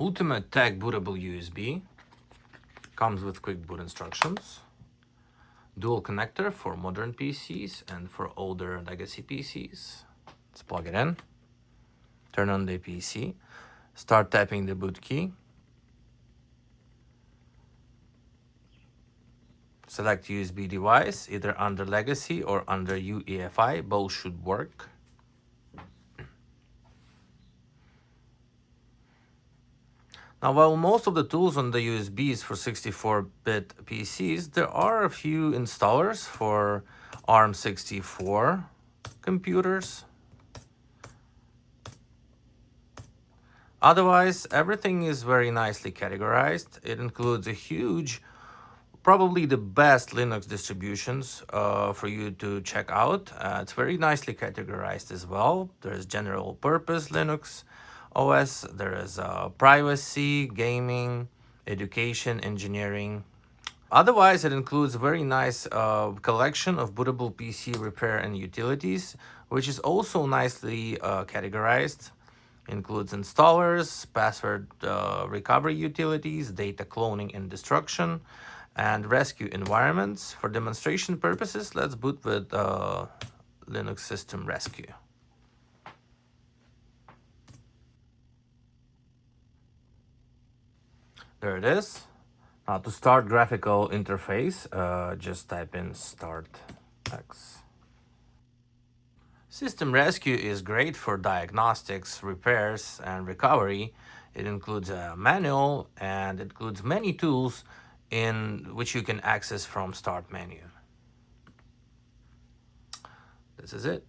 Ultimate Tech Bootable USB. Comes with quick boot instructions. Dual connector for modern PCs and for older legacy PCs. Let's plug it in. Turn on the PC. Start tapping the boot key. Select USB device, either under legacy or under UEFI. Both should work. Now, while most of the tools on the USB is for 64-bit PCs, there are a few installers for ARM64 computers. Otherwise, everything is very nicely categorized. It includes a huge, probably the best Linux distributions for you to check out. It's very nicely categorized as well. There's general purpose Linux OS, there is privacy, gaming, education, engineering. Otherwise, it includes a very nice collection of bootable PC repair and utilities, which is also nicely categorized. Includes installers, password recovery utilities, data cloning and destruction, and rescue environments. For demonstration purposes, let's boot with Linux System Rescue. There it is. Now to start graphical interface, just type in start X. System Rescue is great for diagnostics, repairs, and recovery. It includes a manual and it includes many tools in which you can access from Start menu. This is it.